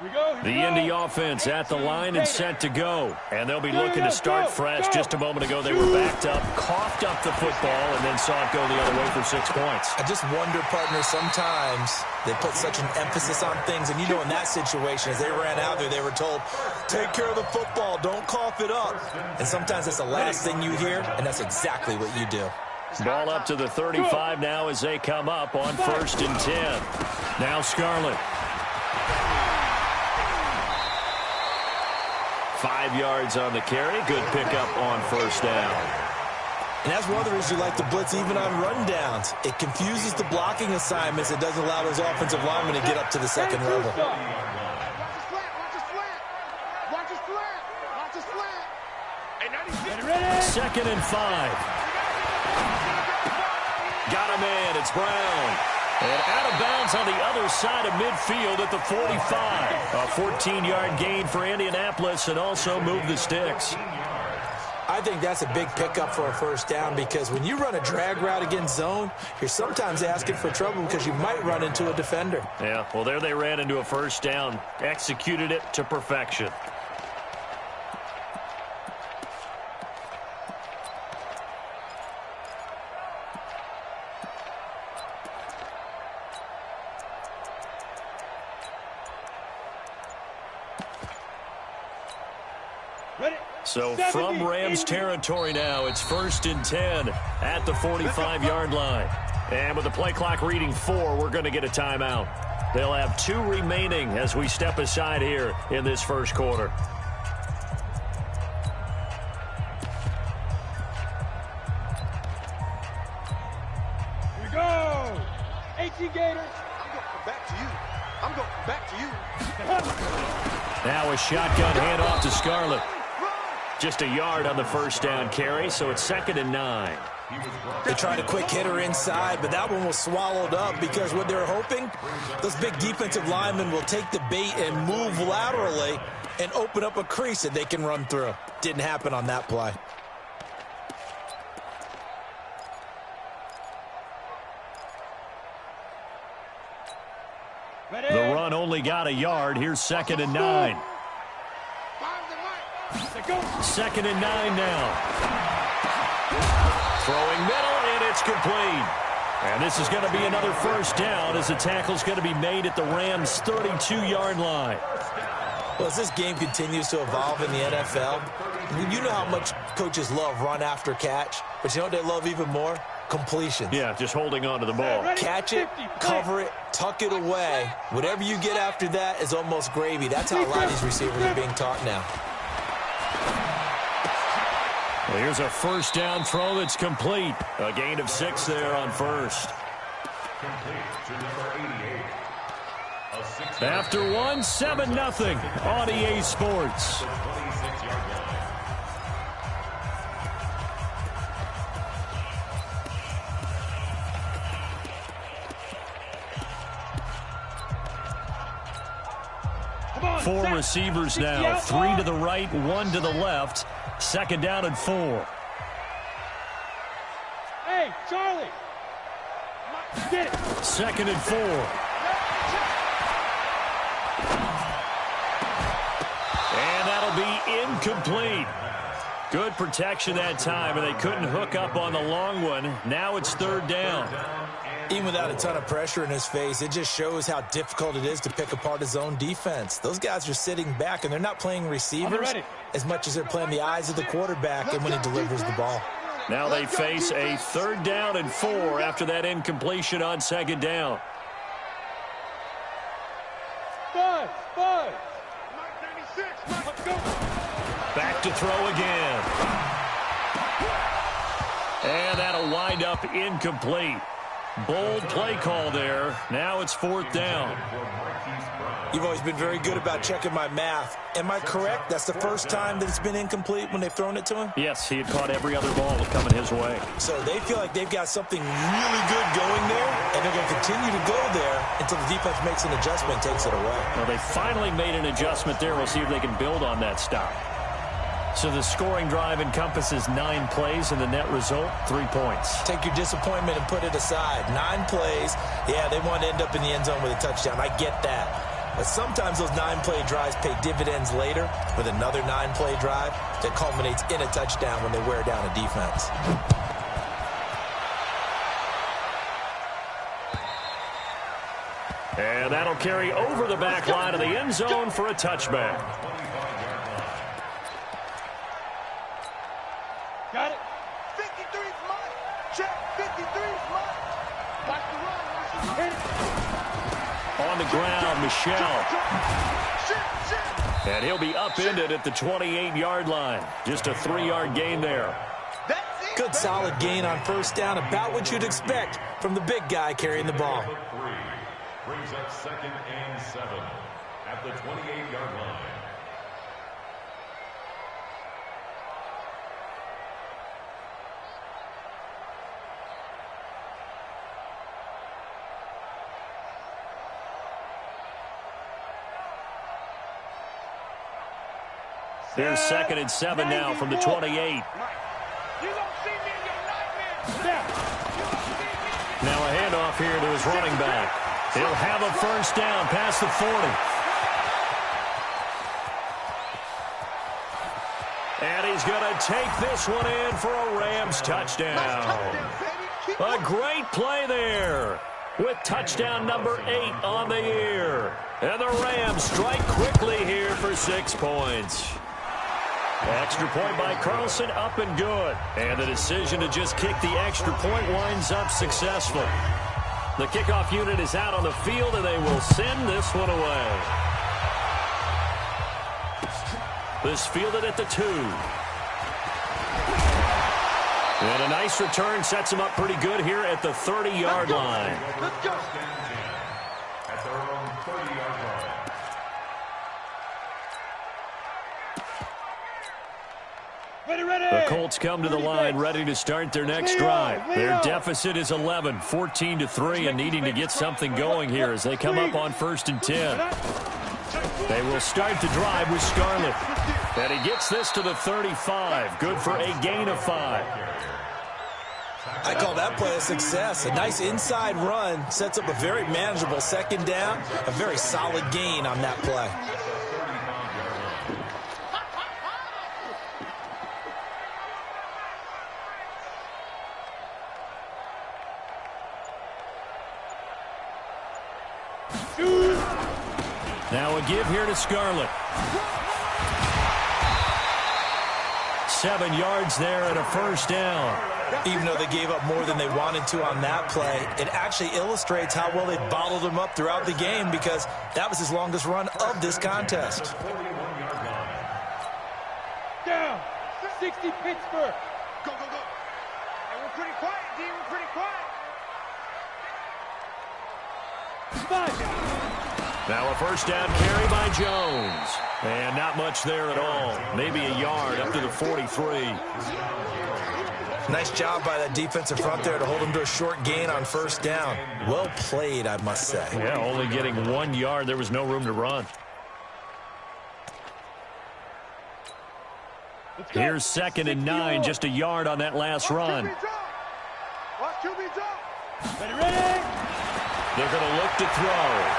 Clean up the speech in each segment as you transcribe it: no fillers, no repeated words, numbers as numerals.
The Indy offense at the line and set to go. And they'll be looking to start fresh. Just a moment ago, they were backed up, coughed up the football, and then saw it go the other way for 6 points. I just wonder, partner, sometimes they put such an emphasis on things. And, you know, in that situation, as they ran out there, they were told, take care of the football, don't cough it up. And sometimes that's the last thing you hear, and that's exactly what you do. Ball up to the 35 now as they come up on 1st and 10. Now Scarlett. 5 yards on the carry. Good pickup on 1st down. And that's one of the reasons you like to blitz even on rundowns. It confuses the blocking assignments. It doesn't allow those offensive linemen to get up to the second level. Second and 5. Got a man. It's Brown. And out of bounds on the other side of midfield at the 45. A 14-yard gain for Indianapolis and also move the sticks. I think that's a big pickup for a 1st down because when you run a drag route against zone, you're sometimes asking for trouble because you might run into a defender. Yeah, well, there they ran into a 1st down. Executed it to perfection. So from Rams territory now, it's 1st and 10 at the 45-yard line. And with the play clock reading 4, we're going to get a timeout. They'll have 2 remaining as we step aside here in this 1st quarter. Here we go. 18 Gators. I'm going back to you. I'm going back to you. Now a shotgun handoff to Scarlett. Just a yard on the 1st down carry, so it's 2nd and 9. They tried a quick hitter inside, but that one was swallowed up because what they're hoping, those big defensive linemen will take the bait and move laterally and open up a crease that they can run through. Didn't happen on that play. The run only got a yard. Here's 2nd and 9. 2nd and 9 now. Throwing middle, and it's complete. And this is going to be another 1st down as the tackle's going to be made at the Rams' 32-yard line. Well, as this game continues to evolve in the NFL, you know how much coaches love run after catch, but you know what they love even more? Completions. Yeah, just holding on to the ball. Catch it, cover it, tuck it away. Whatever you get after that is almost gravy. That's how a lot of these receivers are being taught now. Well, here's a 1st down throw that's complete. A gain of 6 there on 1st. After 1, 7-0 on EA Sports. Four receivers now, 3 to the right, 1 to the left. 2nd down and 4. Hey, Charlie. Get it. 2nd and 4. And that'll be incomplete. Good protection that time, and they couldn't hook up on the long one. Now it's 3rd down. Even without a ton of pressure in his face, it just shows how difficult it is to pick apart his own defense. Those guys are sitting back, and they're not playing receivers as much as they're playing the eyes of the quarterback and when he delivers the ball. Now they face a 3rd down and 4 after that incompletion on 2nd down. Buzz. Back to throw again. And that'll wind up incomplete. Bold play call there. Now it's 4th down. You've always been very good about checking my math. Am I correct? That's the first time that it's been incomplete when they've thrown it to him? Yes, he had caught every other ball coming his way. So they feel like they've got something really good going there, and they're going to continue to go there until the defense makes an adjustment and takes it away. Well, they finally made an adjustment there. We'll see if they can build on that stop. So the scoring drive encompasses 9 plays, and the net result, 3 points. Take your disappointment and put it aside. 9 plays. Yeah, they want to end up in the end zone with a touchdown. I get that. But sometimes those 9-play drives pay dividends later with another 9-play drive that culminates in a touchdown when they wear down a defense. And that'll carry over the back line of the end zone for a touchback. Got it. 53's mine. Check. 53's mine. Watch the run. Hit it. On the ground, Michelle. And he'll be upended at the 28-yard line. Just a 3-yard gain there. Good solid gain on first down, about what you'd expect from the big guy carrying the ball. Brings up 2nd and 7 at the 28-yard line. There's 2nd and 7 now from the 28. Now a handoff here to his running back. He'll have a first down past the 40. And he's going to take this one in for a Rams touchdown. A great play there with touchdown number 8 on the year. And the Rams strike quickly here for 6 points. Extra point by Carlson, up and good. And the decision to just kick the extra point winds up successful. The kickoff unit is out on the field, and they will send this one away. This fielded at the 2. And a nice return sets him up pretty good here at the 30-yard line. Let's go. At their own 30-yard line. The Colts come to the line ready to start their next drive. Their deficit is 11, 14-3, and needing to get something going here as they come up on 1st and 10. They will start the drive with Scarlett. And he gets this to the 35. Good for a gain of 5. I call that play a success. A nice inside run sets up a very manageable 2nd down. A very solid gain on that play. Now a give here to Scarlett. 7 yards there and a first down. Even though they gave up more than they wanted to on that play, it actually illustrates how well they bottled them up throughout the game because that was his longest run of this contest. Down. 60 Pittsburgh. Go, go, go. And we're pretty quiet, D. We're pretty quiet. 5. Now a first down carry by Jones. And not much there at all. Maybe a yard up to the 43. Nice job by that defensive front there to hold him to a short gain on first down. Well played, I must say. Yeah, only getting 1 yard. There was no room to run. Here's 2nd and 9, just a yard on that last run. Watch QB drop. Ready. They're going to look to throw.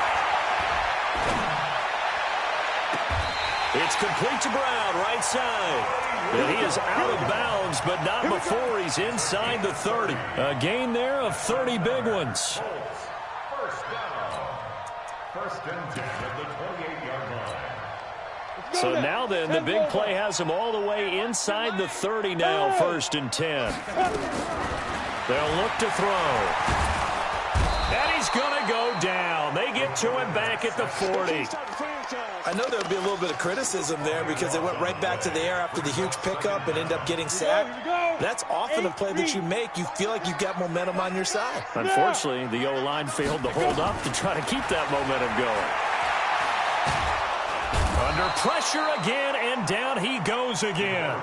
It's complete to Brown, right side. And he is out of bounds, but not before he's inside the 30. A gain there of 30 big ones. First down. 1st and 10 at the 28-yard line. So now then, the big play has him all the way inside the 30 now, 1st and 10. They'll look to throw. And he's going to go down. They get to him back at the 40. I know there would be a little bit of criticism there because they went right back to the air after the huge pickup and ended up getting sacked. That's often a play that you make. You feel like you've got momentum on your side. Unfortunately, the O-line failed to hold up to try to keep that momentum going. Under pressure again, and down he goes again.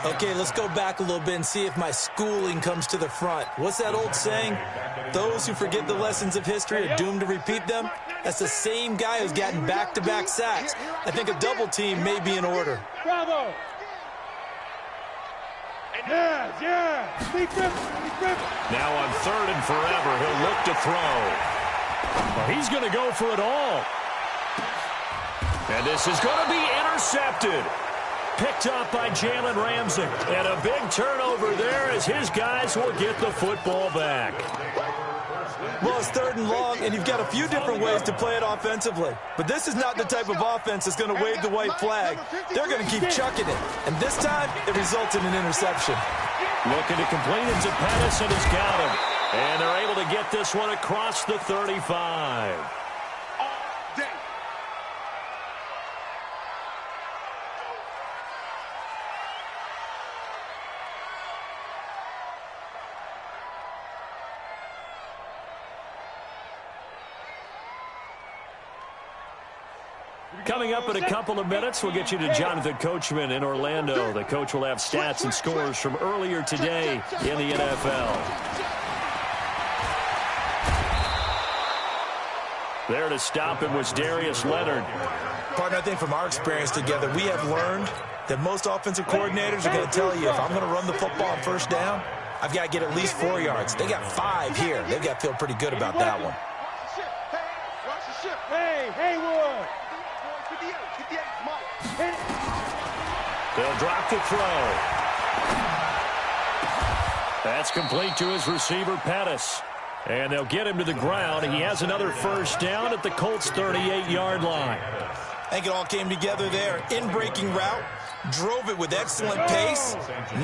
Okay, let's go back a little bit and see if my schooling comes to the front. What's that old saying? Those who forget the lessons of history are doomed to repeat them. That's the same guy who's gotten back-to-back sacks. I think a double team may be in order. Bravo. Yeah. Now on 3rd and forever, he'll look to throw. Well, he's going to go for it all. And this is going to be intercepted. Picked up by Jalen Ramsey. And a big turnover there as his guys will get the football back. Well, it's 3rd and long, and you've got a few different ways to play it offensively. But this is not the type of offense that's going to wave the white flag. They're going to keep chucking it. And this time, it results in an interception. Looking to complete it to Pettis, and he's got him. And they're able to get this one across the 35. Coming up in a couple of minutes, we'll get you to Jonathan Coachman in Orlando. The coach will have stats and scores from earlier today in the NFL. There to stop him was Darius Leonard. Partner, I think from our experience together, we have learned that most offensive coordinators are going to tell you, if I'm going to run the football on 1st down, I've got to get at least 4 yards. They got 5 here. They've got to feel pretty good about that one. Hey, Haywood! They'll drop the throw. That's complete to his receiver, Pettis. And they'll get him to the ground. He has another 1st down at the Colts' 38-yard line. I think it all came together there. In-breaking route, drove it with excellent pace.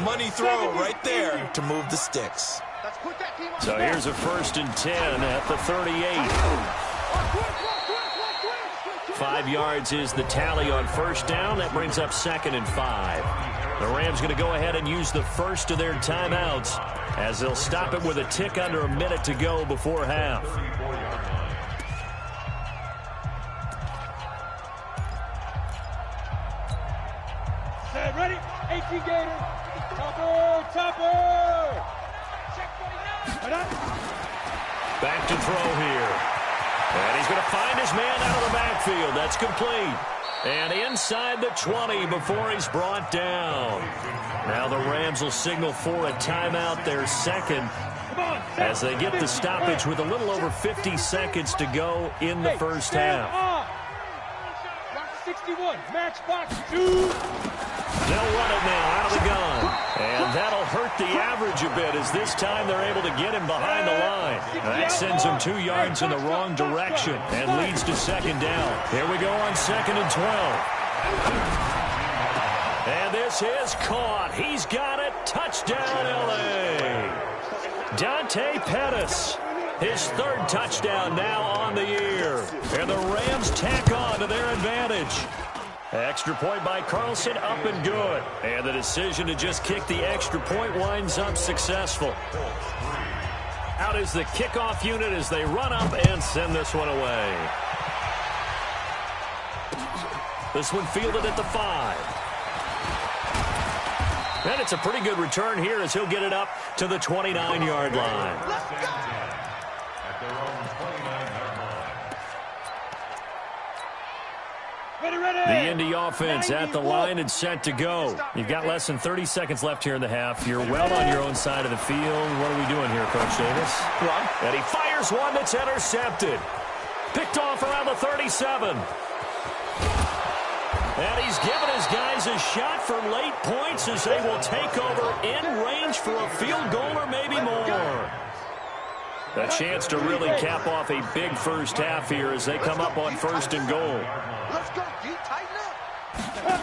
Money throw right there to move the sticks. So here's a 1st and 10 at the 38. 5 yards is the tally on 1st down. That brings up 2nd and 5. The Rams going to go ahead and use the first of their timeouts as they'll stop it with a tick under a minute to go before half. Set, ready? 18 Gator. Topper. Back to throw here. And he's going to find his man out of the backfield. That's complete. And inside the 20 before he's brought down. Now the Rams will signal for a timeout, their 2nd, as they get the stoppage with a little over 50 seconds to go in the 1st half. 61, matchbox 2. They'll run it now out of the gun. And that'll hurt the average a bit as this time they're able to get him behind the line. That sends him 2 yards in the wrong direction and leads to 2nd down. Here we go on 2nd and 12. And this is caught. He's got it. Touchdown, L.A. Dante Pettis. His 3rd touchdown now on the year. And the Rams tack on to their advantage. Extra point by Carlson, up and good. And the decision to just kick the extra point winds up successful. Out is the kickoff unit as they run up and send this one away. This one fielded at the 5. And it's a pretty good return here as he'll get it up to the 29-yard line. The Indy offense at the line and set to go. You've got less than 30 seconds left here in the half. You're well on your own side of the field. What are we doing here, Coach Davis? Run. And he fires one that's intercepted. Picked off around the 37. And he's given his guys a shot for late points as they will take over in range for a field goal or maybe more. A chance to really cap off a big 1st half here as they come up on 1st and goal. Let's go, D. Tighten up.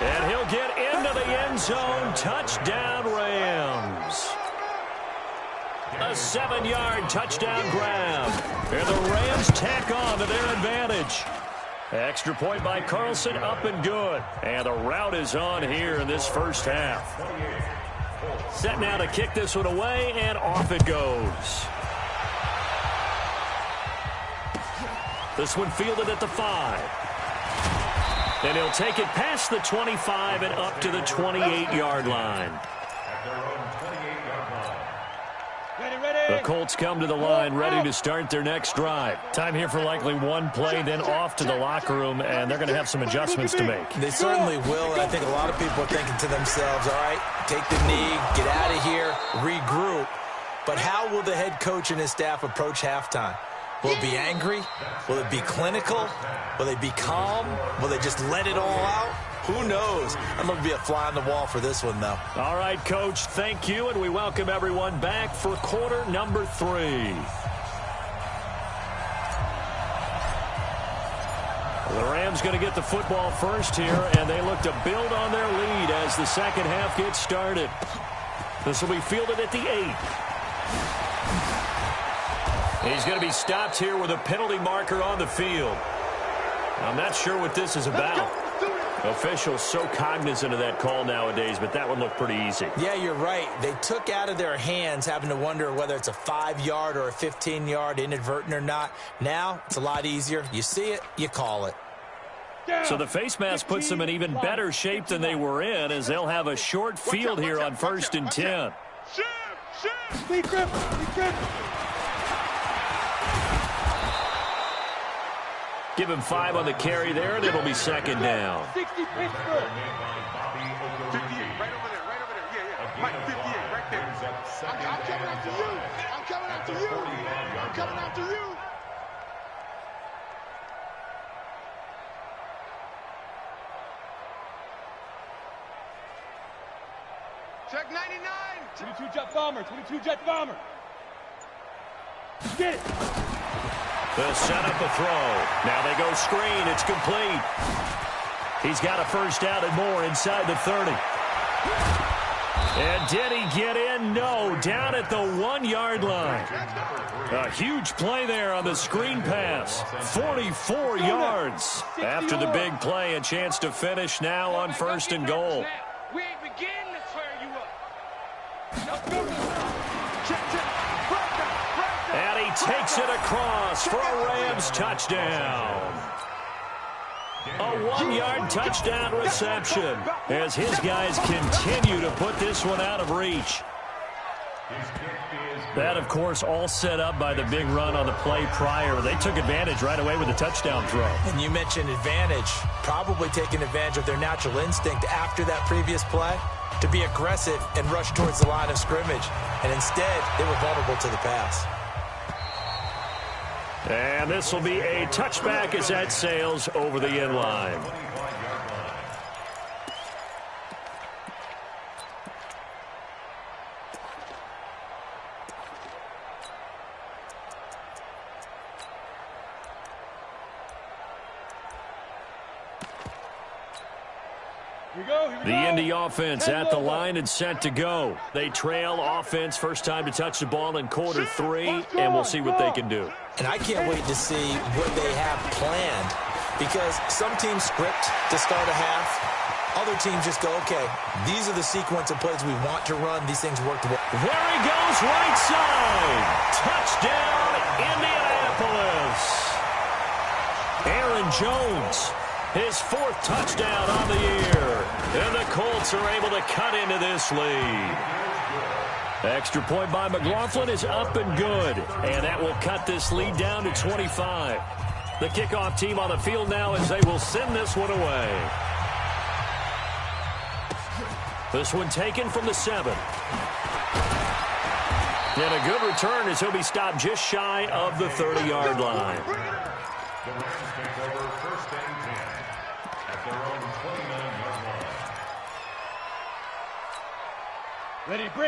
And he'll get into the end zone. Touchdown, Rams. A 7-yard touchdown grab. And the Rams tack on to their advantage. Extra point by Carlson, up and good. And the route is on here in this 1st half. Set now to kick this one away, and off it goes. This one fielded at the 5. And he'll take it past the 25 and up to the 28-yard line. The Colts come to the line ready to start their next drive. Time here for likely one play, then off to the locker room, and they're going to have some adjustments to make. They certainly will, and I think a lot of people are thinking to themselves, all right, take the knee, get out of here, regroup. But how will the head coach and his staff approach halftime? Will it be angry? Will it be clinical? Will they be calm? Will they just let it all out? Who knows? I'd love to be a fly on the wall for this one, though. All right, Coach, thank you, and we welcome everyone back for quarter number 3. The Rams going to get the football first here, and they look to build on their lead as the second half gets started. This will be fielded at the 8. He's going to be stopped here with a penalty marker on the field. I'm not sure what this is about. Officials so cognizant of that call nowadays, but that one looked pretty easy. Yeah, you're right. They took out of their hands having to wonder whether it's a 5-yard or a 15-yard inadvertent or not. Now, it's a lot easier. You see it, you call it. So the face mask puts them in even better shape than they were in, as they'll have a short field here on 1st and 10. Give him 5 on the carry there, and it'll be second down. 60 Pittsburgh. 58, right over there, Yeah. Mike, 58, right there. I'm coming after you. I'm coming after you. I'm coming after you. Check 99. 22 jet bomber. 22 jet bomber. Get it. They'll set up a throw. Now they go screen. It's complete. He's got a first down and more inside the 30. And did he get in? No. Down at the 1-yard line. A huge play there on the screen pass. 44 yards. After the big play, a chance to finish now on 1st and goal. We ain't beginning to tear you up. And he takes it across for a Rams touchdown. A 1-yard touchdown reception as his guys continue to put this one out of reach. That, of course, all set up by the big run on the play prior. They took advantage right away with the touchdown throw. And you mentioned advantage, probably taking advantage of their natural instinct after that previous play to be aggressive and rush towards the line of scrimmage. And instead, they were vulnerable to the pass. And this will be a touchback as that sails over the end line. The Indy offense at the line and set to go. They trail offense first time to touch the ball in quarter 3, and we'll see what they can do. And I can't wait to see what they have planned, because some teams script to start a half. Other teams just go, okay, these are the sequence of plays we want to run. These things work well. There he goes, right side. Touchdown, Indianapolis. Aaron Jones, his 4th touchdown on the year. And the Colts are able to cut into this lead. Extra point by McLaughlin is up and good. And that will cut this lead down to 25. The kickoff team on the field now as they will send this one away. This one taken from the 7. And a good return as he'll be stopped just shy of the 30-yard line. The Rams take over 1st and 10 at their own 29-yard line.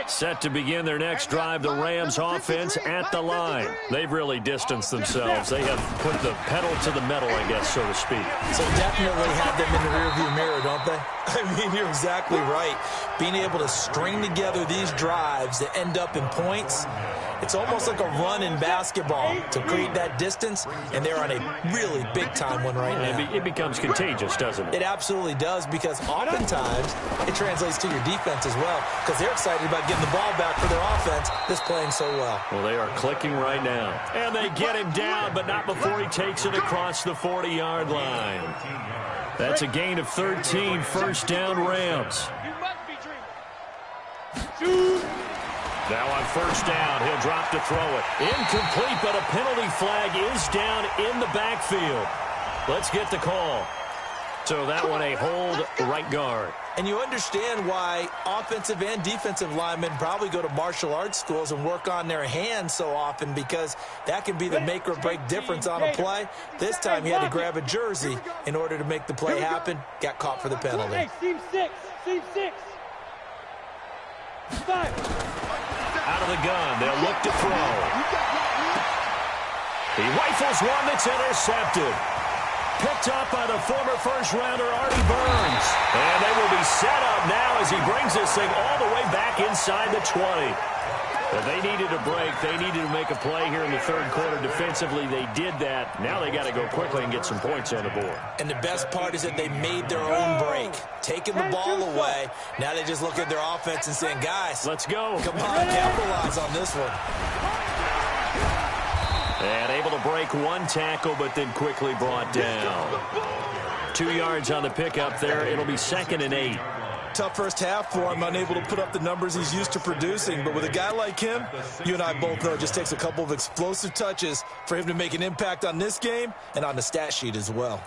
Set to begin their next drive, the Rams offense at the line. They've really distanced themselves. They have put the pedal to the metal, I guess, so to speak. So definitely have them in the rearview mirror, don't they? I mean, you're exactly right. Being able to string together these drives that end up in points, it's almost like a run in basketball to create that distance, and they're on a really big-time one right now. It becomes contagious, doesn't it? It absolutely does, because oftentimes it translates to your defense as well, because they're excited about getting the ball back for their offense that's playing so well. Well, they are clicking right now. And they get him down, but not before he takes it across the 40-yard line. That's a gain of 13, first down Rams. Now on first down, he'll drop to throw it. Incomplete, but a penalty flag is down in the backfield. Let's get the call. So that one a hold right guard. And you understand why offensive and defensive linemen probably go to martial arts schools and work on their hands so often, because that can be the make or break difference on a play. This time he had to grab a jersey in order to make the play happen. Got caught for the penalty. Hey, team 6. Team 6. 5. Out of the gun. They'll look to throw. He rifles one that's intercepted. Picked up by the former first-rounder Artie Burns. And they will be set up now as he brings this thing all the way back inside the 20. But they needed a break. They needed to make a play here in the third quarter defensively. They did that. Now they got to go quickly and get some points on the board. And the best part is that they made their own break, taking the ball away. Now they just look at their offense and saying, guys, let's go. Come on, capitalize on this one. And able to break one tackle, but then quickly brought down. 2 yards on the pickup there. It'll be 2nd and 8. Tough first half for him, unable to put up the numbers he's used to producing. But with a guy like him, you and I both know it just takes a couple of explosive touches for him to make an impact on this game and on the stat sheet as well.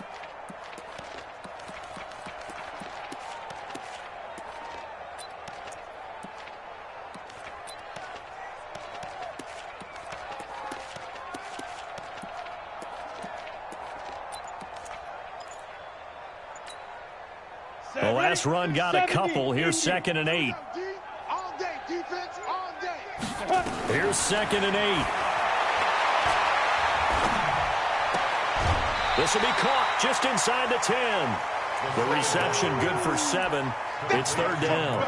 The last run got a couple. Here's 2nd and 8. All day, defense, all day. Here's 2nd and 8. This will be caught just inside the 10. The reception good for 7. It's 3rd down.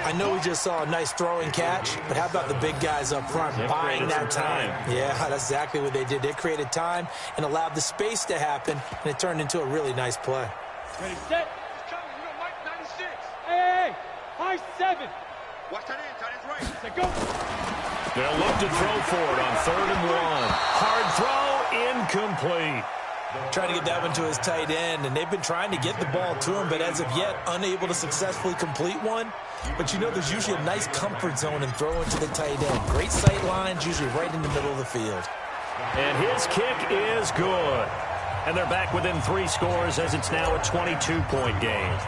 I know we just saw a nice throwing catch, but how about the big guys up front buying that time? Yeah, that's exactly what they did. They created time and allowed the space to happen, and it turned into a really nice play. Ready, set. Hey, high 7. Watch that in, tight end's right. Set, go. They'll look to throw for it on 3rd and 1. Hard throw, incomplete. Trying to get that one to his tight end, and they've been trying to get the ball to him, but as of yet, unable to successfully complete one. But you know, there's usually a nice comfort zone in throwing to the tight end. Great sight lines, usually right in the middle of the field. And his kick is good. And they're back within 3 scores as it's now a 22-point game.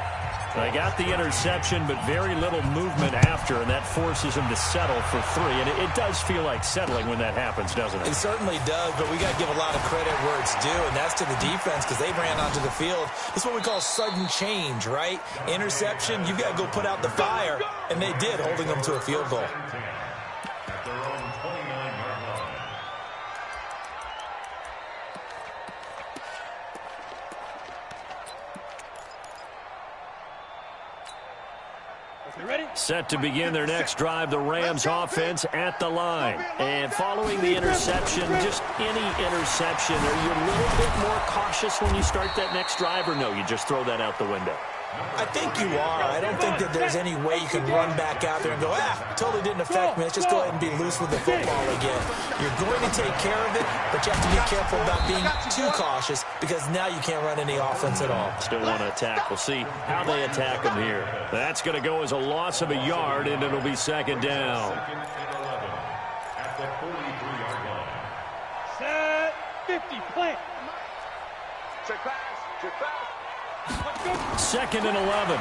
They got the interception, but very little movement after, and that forces them to settle for 3. And it does feel like settling when that happens, doesn't it? It certainly does, but we got to give a lot of credit where it's due, and that's to the defense, because they ran onto the field. It's what we call sudden change, right? Interception, you got to go put out the fire, and they did, holding them to a field goal. At their own 29-yard line. Ready? Set to begin their next drive, the Rams offense at the line. And following the interception, just any interception, are you a little bit more cautious when you start that next drive, or no, you just throw that out the window? I think you are. I don't think that there's any way you can run back out there and go, totally didn't affect me. Let's just go ahead and be loose with the football again. You're going to take care of it, but you have to be careful about being too cautious, because now you can't run any offense at all. Still want to attack. We'll see how they attack them here. That's going to go as a loss of a yard, and it'll be 2nd down. 2nd and 11 at the 43-yard line. Set. 50. Plant. Check pass. Check pass. 2nd and 11.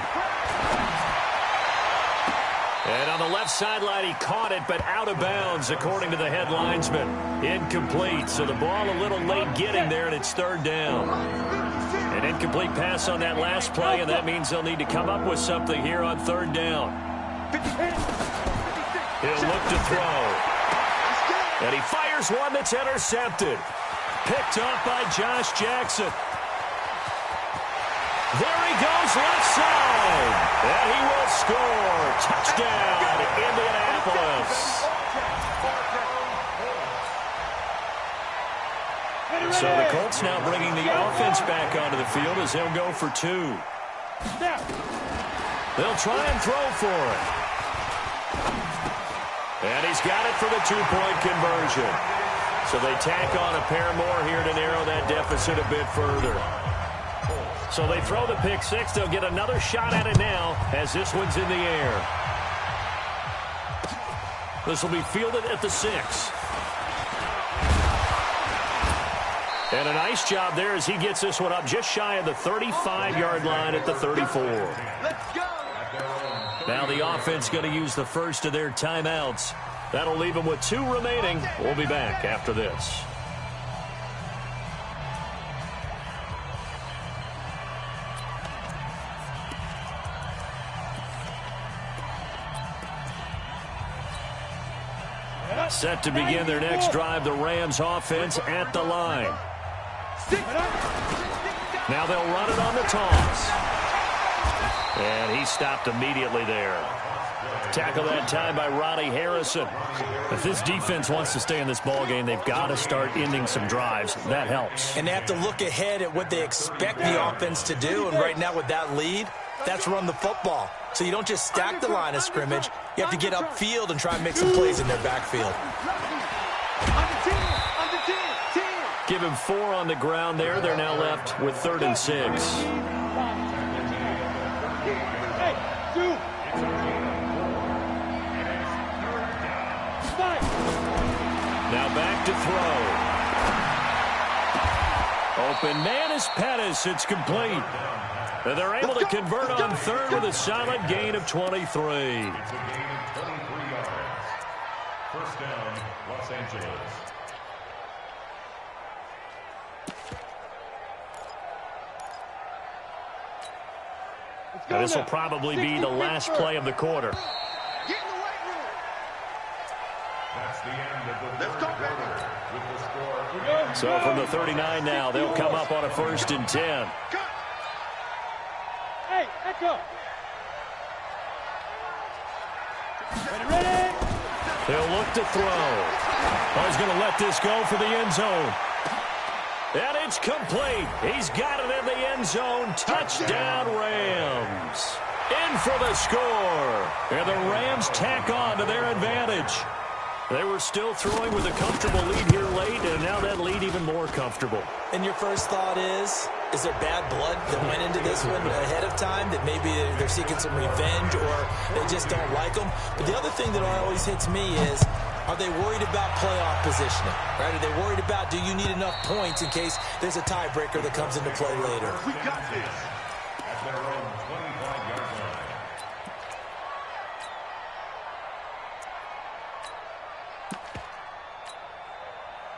And on the left sideline, he caught it, but out of bounds, according to the head linesman. Incomplete, so the ball a little late getting there, and it's 3rd down. An incomplete pass on that last play, and that means they'll need to come up with something here on 3rd down. He'll look to throw. And he fires one that's intercepted. Picked up by Josh Jackson. There he goes, left side. And he will score. Touchdown, Indianapolis. So the Colts now bringing the offense back onto the field as they'll go for 2. They'll try and throw for it. And he's got it for the 2-point conversion. So they tack on a pair more here to narrow that deficit a bit further. So they throw the pick 6. They'll get another shot at it now as this one's in the air. This will be fielded at the 6. And a nice job there as he gets this one up just shy of the 35-yard line at the 34. Let's go. Now the offense going to use the first of their timeouts. That'll leave them with 2 remaining. We'll be back after this. Set to begin their next drive, the Rams offense at the line. Now they'll run it on the toss. And he stopped immediately there. Tackle that time by Ronnie Harrison. If this defense wants to stay in this ballgame, they've got to start ending some drives. That helps. And they have to look ahead at what they expect the offense to do. And right now with that lead, that's run the football. So you don't just stack the line of scrimmage. You have to get upfield and try and make some plays in their backfield. Give him 4 on the ground there. They're now left with 3rd and 6. Hey, 2. Now back to throw. Open man is Pettis. It's complete. And they're able to convert on 3rd with a solid gain of 23. It's a gain of 23 yards. First down, Los Angeles. Now this will probably be the last play of the quarter. Get in the weight room. That's the end of the Let's third go, quarter baby. with the score. So from the 39 now, they'll come up on a 1st and 10. Hey, echo. Ready? He'll look to throw. Oh, he's going to let this go for the end zone. And it's complete. He's got it in the end zone. Touchdown, Rams. In for the score. And the Rams tack on to their advantage. They were still throwing with a comfortable lead here late, and now that lead even more comfortable. And your first thought is there bad blood that went into this one ahead of time, that maybe they're seeking some revenge or they just don't like them? But the other thing that always hits me is, are they worried about playoff positioning? Right? Are they worried about, do you need enough points in case there's a tiebreaker that comes into play later? We got this. At their own 25-yard line.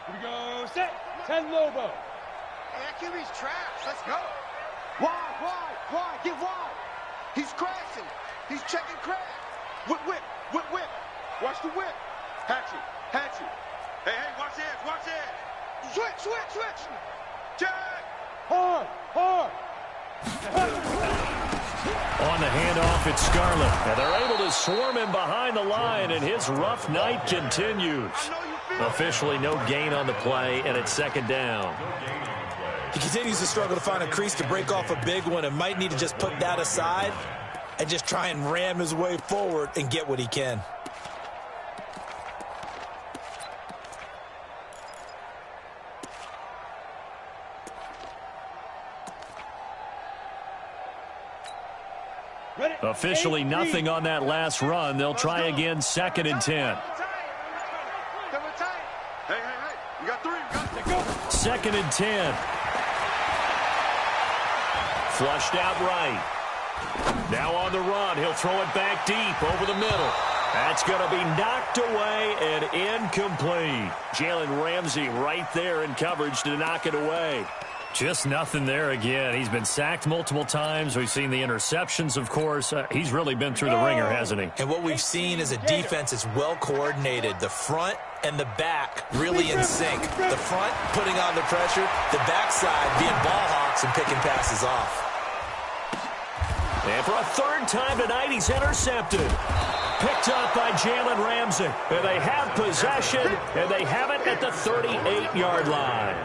Here we go. Set. 10 Lobo. Hey, that QB's trash. Let's go. Wide. Get wide. He's crashing. He's checking crash. Whip. Watch the whip. Hatchet. Hey, watch this. Switch. Check. Hard. On the handoff, it's Scarlett. And they're able to swarm him behind the line, and his rough night continues. Officially no gain on the play, and it's 2nd down. He continues to struggle to find a crease to break off a big one and might need to just put that aside and just try and ram his way forward and get what he can. Ready? Officially nothing on that last run. They'll try again, 2nd and 10. Hey. You got 3. Go. 2nd and 10. Flushed out right. Now on the run. He'll throw it back deep over the middle. That's going to be knocked away and incomplete. Jalen Ramsey right there in coverage to knock it away. Just nothing there again. He's been sacked multiple times. We've seen the interceptions, of course. He's really been through the ringer, hasn't he? And what we've seen is a defense that's well coordinated. The front and the back really in sync. The front putting on the pressure, the backside being ball hawks and picking passes off. And for a 3rd time tonight, he's intercepted. Picked up by Jalen Ramsey. And they have possession, and they have it at the 38-yard line.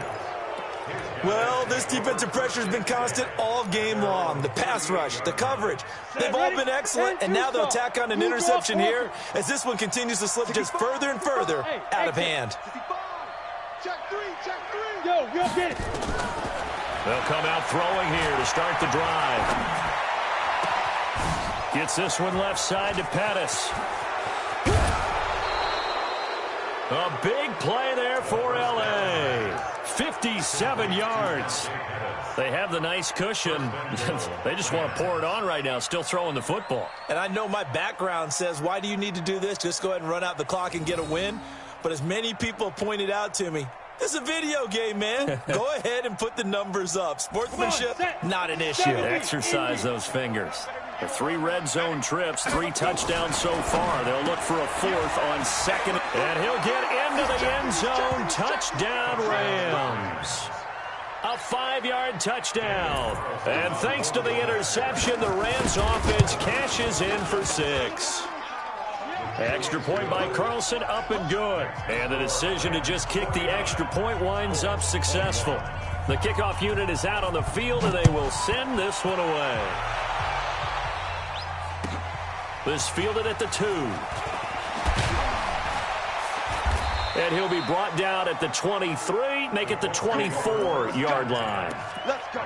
Well, this defensive pressure has been constant all game long. The pass rush, the coverage, they've all been excellent, and now they'll tack on an interception here as this one continues to slip just further and further out of hand. Check 3. Yo, we'll get it. They'll come out throwing here to start the drive. Gets this one left side to Pettis. A big play there for L.A. 57 yards. They have the nice cushion. They just want to pour it on right now, still throwing the football. And I know my background says, why do you need to do this? Just go ahead and run out the clock and get a win. But as many people pointed out to me, this is a video game, man. Go ahead and put the numbers up. Sportsmanship, not an issue. Exercise those fingers. The 3 red zone trips, 3 touchdowns so far. They'll look for a 4th on 2nd. And he'll get into the end zone. Touchdown, Rams. A 5-yard touchdown. And thanks to the interception, the Rams offense cashes in for 6. Extra point by Carlson, up and good. And the decision to just kick the extra point winds up successful. The kickoff unit is out on the field, and they will send this one away. This fielded at the 2. And he'll be brought down at the 23, make it the 24-yard line. Let's go.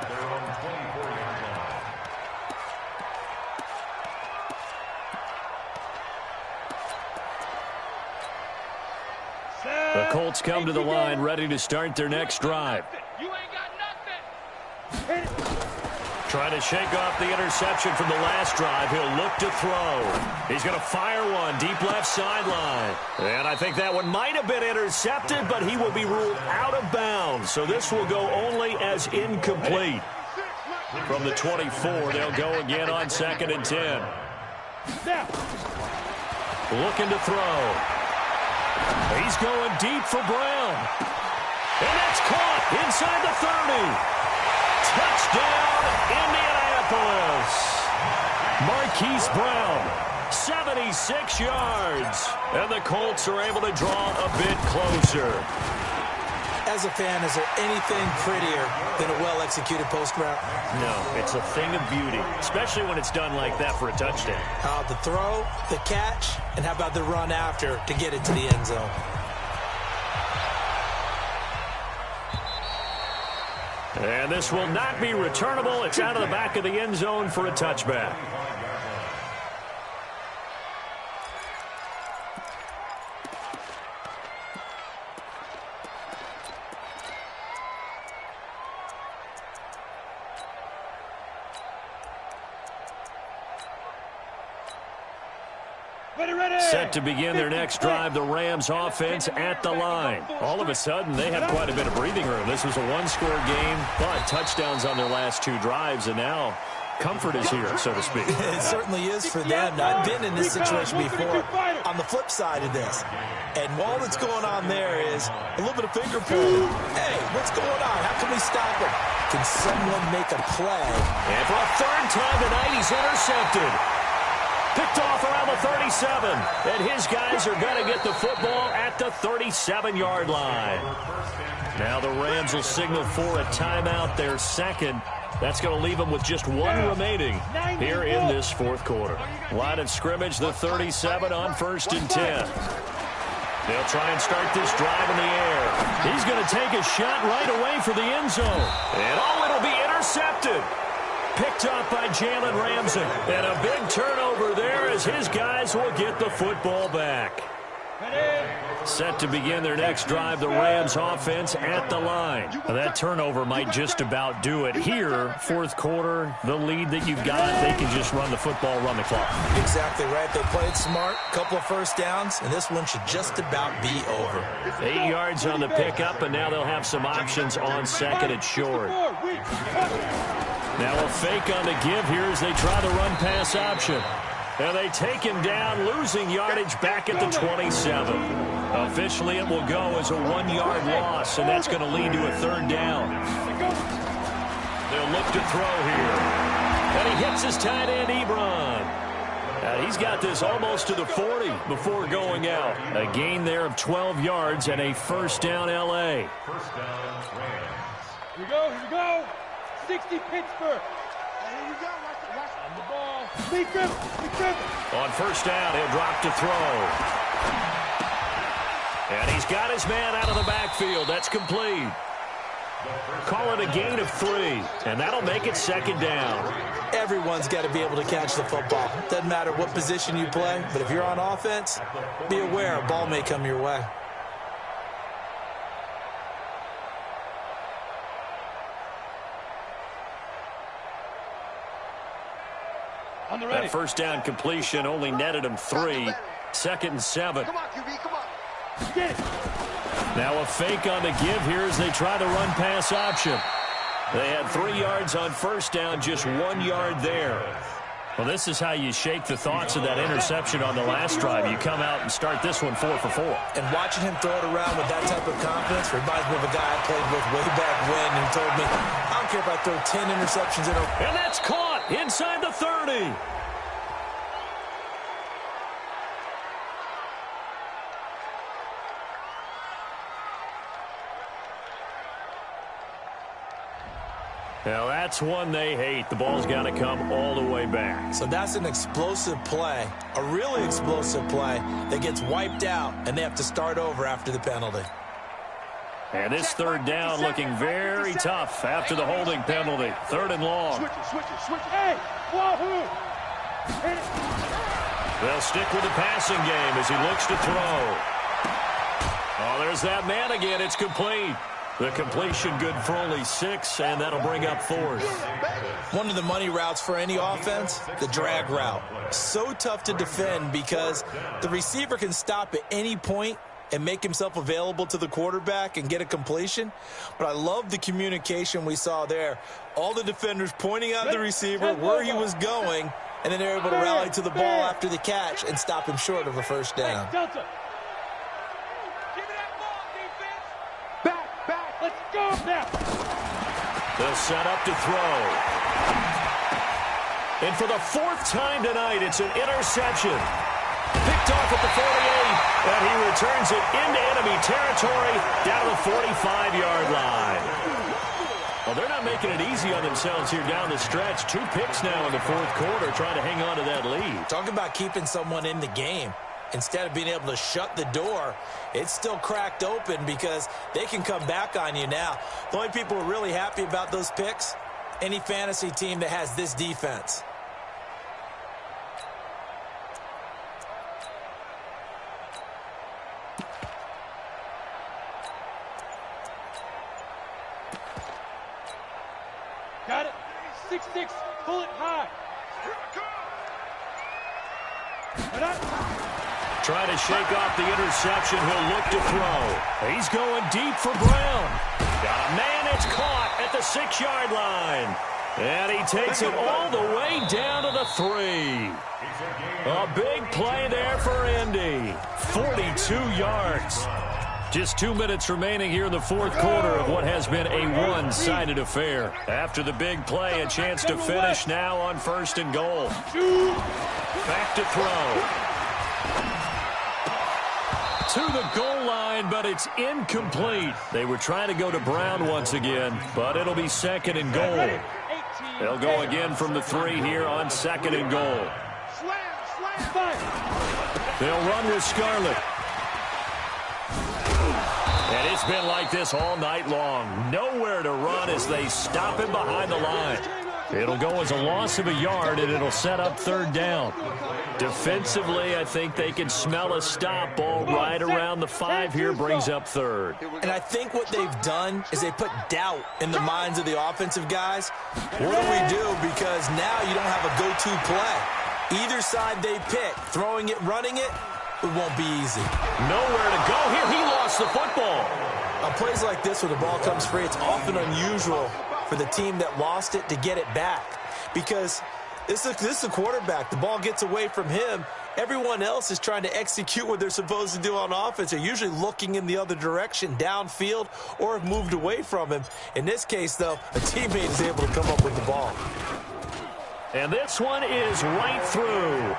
The Colts come to the line, ready to start their next drive. You ain't got nothing. Trying to shake off the interception from the last drive. He'll look to throw. He's going to fire one deep left sideline. And I think that one might have been intercepted, but he will be ruled out of bounds. So this will go only as incomplete. From the 24, they'll go again on 2nd and 10. Looking to throw. He's going deep for Brown. And that's caught inside the 30. Touchdown, Indianapolis. Marquise Brown, 76 yards. And the Colts are able to draw a bit closer. As a fan, is there anything prettier than a well-executed post route? No, it's a thing of beauty, especially when it's done like that for a touchdown. The throw, the catch, and how about the run after to get it to the end zone? And this will not be returnable. It's out of the back of the end zone for a touchback. Set to begin their next drive, the Rams offense at the line. All of a sudden, they have quite a bit of breathing room. This was a one-score game, but touchdowns on their last 2 drives, and now comfort is here, so to speak. It certainly is for them. I've been in this situation before on the flip side of this. And while what's going on there is a little bit of finger pointing. Hey, what's going on? How can we stop him? Can someone make a play? And for a 3rd time tonight, he's intercepted. Picked off around the 37. And his guys are going to get the football at the 37-yard line. Now the Rams will signal for a timeout, their 2nd. That's going to leave them with just 1 remaining here in this 4th quarter. Line of scrimmage, the 37 on 1st and 10. They'll try and start this drive in the air. He's going to take a shot right away for the end zone. And it'll be intercepted. Picked up by Jalen Ramsey. And a big turnover there as his guys will get the football back. Set to begin their next drive, the Rams offense at the line. Now, that turnover might just about do it here. 4th quarter, the lead that you've got, they can just run the football, run the clock. Exactly right. They played smart, couple of 1st downs, and this one should just about be over. 8 yards on the pickup, and now they'll have some options on 2nd and short. Now a fake on the give here as they try the run-pass option. And they take him down, losing yardage back at the 27. Officially, it will go as a 1-yard loss, and that's going to lead to a 3rd down. They'll look to throw here. And he hits his tight end, Ebron. And he's got this almost to the 40 before going out. A gain there of 12 yards and a 1st down, L.A. First down, Rams. Here we go, here we go. 60 Pittsburgh. Here you go, watch on the ball. Big trip. On 1st down, he'll drop to throw. And he's got his man out of the backfield. That's complete. Call it a gain of 3, and that'll make it 2nd down. Everyone's got to be able to catch the football. Doesn't matter what position you play, but if you're on offense, be aware a ball may come your way. That first down completion only netted him 3. 2nd and 7. Come on, QB, come on. Get it. Now a fake on the give here as they try the run pass option. They had 3 yards on first down, just 1 yard there. Well, this is how you shake the thoughts of that interception on the last drive. You come out and start this one 4 for 4. And watching him throw it around with that type of confidence reminds me of a guy I played with way back when who told me, I don't care if I throw 10 interceptions in a... And that's caught inside the 30. Now, that's one they hate. The ball's got to come all the way back. So that's an explosive play, a really explosive play that gets wiped out, and they have to start over after the penalty. And this third down looking very tough after the holding penalty. 3rd and long. Switch it. Hey, wahoo! They'll stick with the passing game as he looks to throw. Oh, there's that man again. It's complete. The completion good for only 6, and that'll bring up 4th. One of the money routes for any offense, the drag route. So tough to defend because the receiver can stop at any point and make himself available to the quarterback and get a completion. But I love the communication we saw there. All the defenders pointing out the receiver where he was going, and then they're able to rally to the ball after the catch and stop him short of a first down. Delta. Let's go now. They'll set up to throw. And for the 4th time tonight, it's an interception. Picked off at the 48, and he returns it into enemy territory down to the 45-yard line. Well, they're not making it easy on themselves here down the stretch. 2 picks now in the 4th quarter trying to hang on to that lead. Talk about keeping someone in the game. Instead of being able to shut the door, it's still cracked open because they can come back on you now. The only people who are really happy about those picks, any fantasy team that has this defense. Got it. 6-6. Pull it high. Trying to shake off the interception. He'll look to throw. He's going deep for Brown. Got a man. It's caught at the 6-yard line. And he takes it all the way down to the 3. A big play there for Indy. 42 yards. Just 2 minutes remaining here in the 4th quarter of what has been a one-sided affair. After the big play, a chance to finish now on 1st and goal. Back to throw. To the goal line, but it's incomplete. They were trying to go to Brown once again, but it'll be 2nd and goal. They'll go again from the 3 here on 2nd and goal. They'll run with Scarlett. And it's been like this all night long. Nowhere to run as they stop him behind the line. It'll go as a loss of a yard, and it'll set up 3rd down. Defensively, I think they can smell a stop ball right around the 5 here, brings up 3rd. And I think what they've done is they put doubt in the minds of the offensive guys. What do we do? Because now you don't have a go-to play. Either side they pick, throwing it, running it, it won't be easy. Nowhere to go here. He lost the football. On plays like this where the ball comes free, it's often unusual for the team that lost it to get it back. Because this is a quarterback. The ball gets away from him. Everyone else is trying to execute what they're supposed to do on offense. They're usually looking in the other direction, downfield, or have moved away from him. In this case, though, a teammate is able to come up with the ball. And this one is right through.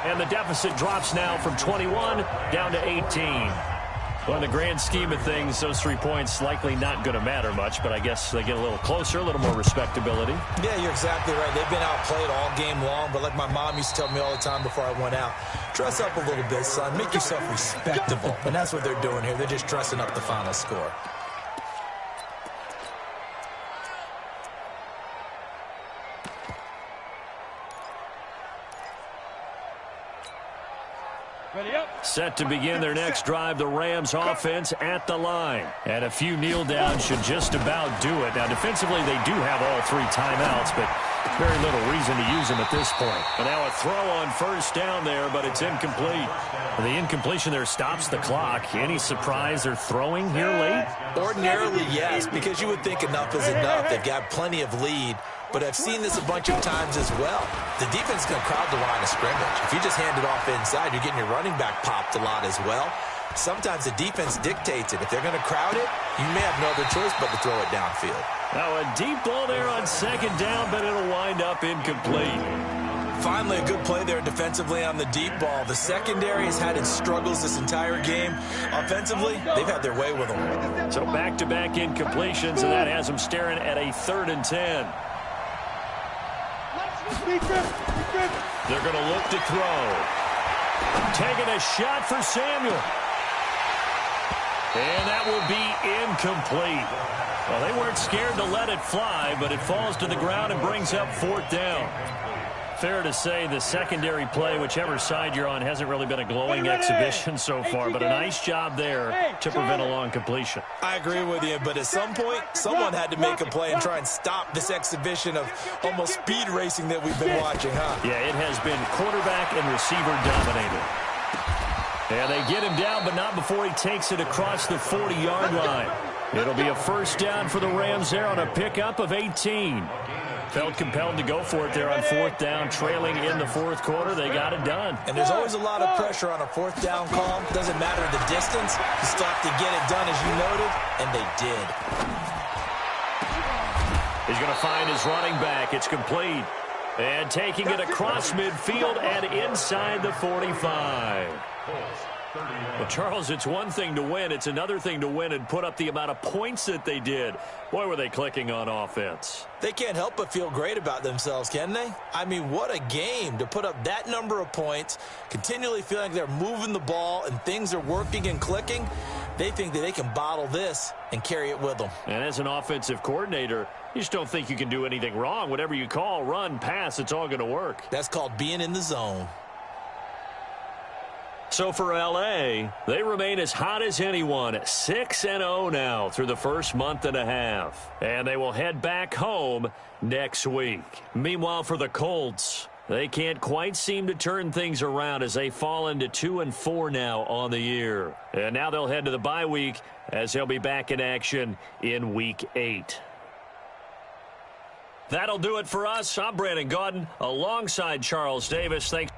And the deficit drops now from 21 down to 18. Well, in the grand scheme of things, those 3 points likely not going to matter much, but I guess they get a little closer, a little more respectability. Yeah, you're exactly right. They've been outplayed all game long, but like my mom used to tell me all the time before I went out, dress up a little bit, son. Make yourself respectable. And that's what they're doing here. They're just dressing up the final score. Set to begin their next drive, the Rams offense at the line. And a few kneel downs should just about do it. Now, defensively, they do have all 3 timeouts, but Very little reason to use him at this point. And now a throw on first down there, but it's incomplete. And the incompletion there stops the clock. Any surprise they're throwing here late? Ordinarily, yes, because you would think enough is enough. They've got plenty of lead. But I've seen this a bunch of times as well. The defense is going to crowd the line of scrimmage. If you just hand it off inside, you're getting your running back popped a lot as well. Sometimes the defense dictates it. If they're going to crowd it, you may have no other choice but to throw it downfield. Now a deep ball there on second down, but it'll wind up incomplete. Finally, a good play there defensively on the deep ball. The secondary has had its struggles this entire game. Offensively, they've had their way with them. So back-to-back incompletions, and that has them staring at a 3rd and 10. They're going to look to throw. Taking a shot for Samuel. And that will be incomplete. Well, they weren't scared to let it fly, but it falls to the ground and brings up 4th down. Fair to say the secondary play, whichever side you're on, hasn't really been a glowing exhibition so far, but a nice job there to prevent a long completion. I agree with you, but at some point, someone had to make a play and try and stop this exhibition of almost speed racing that we've been watching, huh? Yeah, it has been quarterback and receiver dominated. And they get him down, but not before he takes it across the 40-yard line. It'll be a first down for the Rams there on a pickup of 18. Felt compelled to go for it there on 4th down, trailing in the 4th quarter. They got it done. And there's always a lot of pressure on a 4th down call. Doesn't matter the distance. You still have to get it done, as you noted, and they did. He's going to find his running back. It's complete. And taking it across midfield and inside the 45. Well, Charles, it's one thing to win. It's another thing to win and put up the amount of points that they did. Boy, were they clicking on offense. They can't help but feel great about themselves, can they? I mean, what a game to put up that number of points, continually feeling like they're moving the ball and things are working and clicking. They think that they can bottle this and carry it with them. And as an offensive coordinator, you just don't think you can do anything wrong. Whatever you call, run, pass, it's all going to work. That's called being in the zone. So for L.A., they remain as hot as anyone, 6-0 now through the first month and a half. And they will head back home next week. Meanwhile, for the Colts, they can't quite seem to turn things around as they fall into 2-4 now on the year. And now they'll head to the bye week as they'll be back in action in Week 8. That'll do it for us. I'm Brandon Gaudin alongside Charles Davis. Thanks.